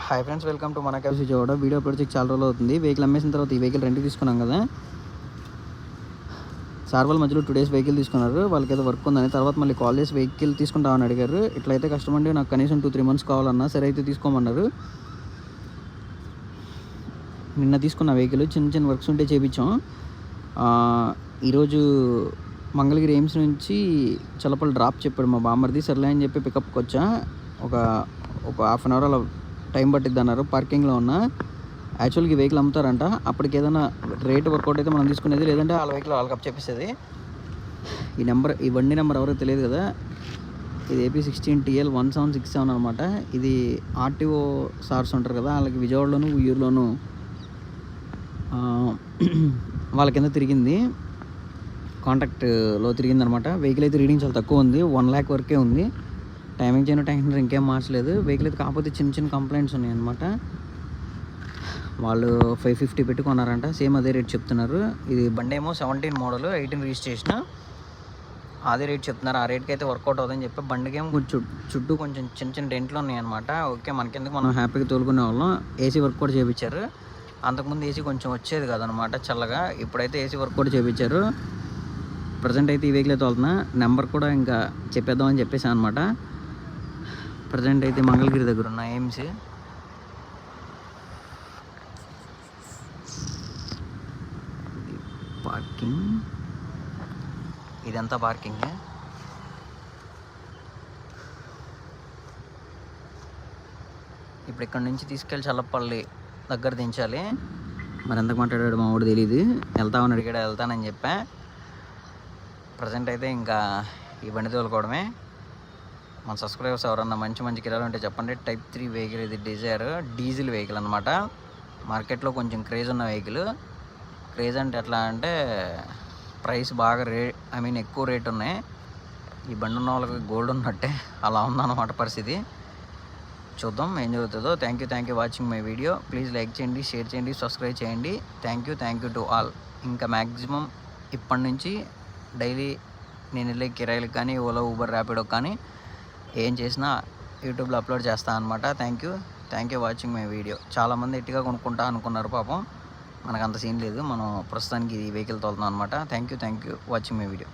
Hi friends, welcome to మన కలిసి చూడ. వీడియో అప్లోడ్ చేసి చాలా రోజులు అవుతుంది. వెహికల్ అమ్మేసిన తర్వాత ఈ వెహికల్ రెంట్కి తీసుకున్నాం కదా. సార్ వాళ్ళు మధ్యలో 2 days వెహికల్ తీసుకున్నారు. వాళ్ళకి ఏదో వర్క్ ఉందని తర్వాత మళ్ళీ కాల్ చేసి వెహికల్ తీసుకుంటామని అడిగారు. ఇట్లయితే కష్టం అండి, నాకు కనీసం 2-3 months కావాలన్నా సరే అయితే తీసుకోమన్నారు. నిన్న తీసుకున్న వెహికల్ చిన్న చిన్న వర్క్స్ ఉంటే చేయించాం. ఈరోజు మంగళగిరి ఎయిమ్స్ నుంచి చల్లపల్లి డ్రాప్ చెప్పాడు మా బామ్మర్ది. సర్లే అని చెప్పి పికప్కి వచ్చా. ఒక 1/2 hour అలా టైం పట్టిద్ది అన్నారు. పార్కింగ్లో ఉన్న యాక్చువల్గా ఈ వెహికల్ అమ్ముతారంట. అప్పటికి ఏదైనా రేట్ వర్కౌట్ అయితే మనం తీసుకునేది, లేదంటే వాళ్ళ వెహికల్ వాళ్ళకి అప్ చెప్పేసేది. ఈ బండి నెంబర్ ఎవరో తెలియదు కదా. ఇది AP16TL 1767 అనమాట. ఇది RTO సార్స్ ఉంటారు కదా, వాళ్ళకి విజయవాడలోను ఉయ్యూరులోను వాళ్ళ కింద తిరిగింది, కాంటాక్ట్లో తిరిగింది అనమాట. వెహికల్ అయితే రీడింగ్ చాలా తక్కువ ఉంది, 1 lakh వరకే ఉంది. టైమింగ్ చేయను, టైమింగ్ ఇంకేం మార్చలేదు. వెహికల్ అయితే కాకపోతే చిన్న చిన్న కంప్లైంట్స్ ఉన్నాయి అనమాట. వాళ్ళు 550 పెట్టి కొన్నారంట, సేమ్ అదే రేట్ చెప్తున్నారు. ఇది బండి ఏమో 17 మోడల్ 18 రిజిస్ట్రేషన్, అదే రేట్ చెప్తున్నారు. ఆ రేట్కి అయితే వర్కౌట్ అవుతుందని చెప్పి బండికి ఏమో చుట్టూ కొంచెం చిన్న చిన్న డెంట్లు ఉన్నాయి అనమాట. ఓకే, మనకెందుకు, మనం హ్యాపీగా తోలుకునే వాళ్ళం. ఏసీ వర్క్ కూడా చేయించారు. అంతకుముందు ఏసీ కొంచెం వచ్చేది కదనమాట చల్లగా, ఇప్పుడైతే ఏసీ వర్క్ కూడా చేయించారు. ప్రజెంట్ అయితే ఈ వెహికల్ అయితే వెళ్తున్నా. నెంబర్ కూడా ఇంకా చెప్పేద్దామని చెప్పేసాను అనమాట. ప్రజెంట్ అయితే మంగళగిరి దగ్గర ఉన్న ఎయిమ్స్. పార్కింగ్, ఇదంతా పార్కింగ్. ఇప్పుడు ఇక్కడ నుంచి తీసుకెళ్ళి చల్లపల్లి దగ్గర దించాలి. మరి ఎంతకు మాట్లాడాడు మా వాడు తెలియదు. వెళ్తామని అడిగాడు, వెళ్తానని చెప్పా. ప్రజెంట్ అయితే ఇంకా ఈ బండి తోలుకోవడమే. మన సబ్స్క్రైబర్స్ ఎవరన్నా మంచి మంచి కిరాలు ఉంటే చెప్పండి. Type 3 వెహికల్ ఇది, డిజైర్ డీజిల్ వెహికల్ అనమాట. మార్కెట్లో కొంచెం క్రేజ్ ఉన్న వెహికల్. క్రేజ్ అంటే ఎట్లా అంటే ప్రైస్ బాగా ఎక్కువ రేట్ ఉన్నాయి. ఈ బండి ఉన్న వాళ్ళకి గోల్డ్ ఉన్నట్టే అలా ఉందన్నమాట పరిస్థితి. చూద్దాం ఏం జరుగుతుందో. Thank you watching my video. Please like చేయండి, షేర్ చేయండి, సబ్స్క్రైబ్ చేయండి. Thank you to all. ఇంకా మ్యాక్సిమం ఇప్పటి నుంచి డైలీ నేను వెళ్ళే కిరాయిలకు కానీ, ఓలా ఊబర్ ర్యాపిడో కానీ ఏం చేసినా యూట్యూబ్లో అప్లోడ్ చేస్తాను అనమాట. Thank you watching my video. చాలామంది ఎట్టిగా కొనుక్కుంటా అనుకున్నారు, పాపం మనకు అంత సీన్ లేదు. మనం ప్రస్తుతానికి ఈ వెహికల్ తోలుతున్నాం అనమాట. Thank you watching my video.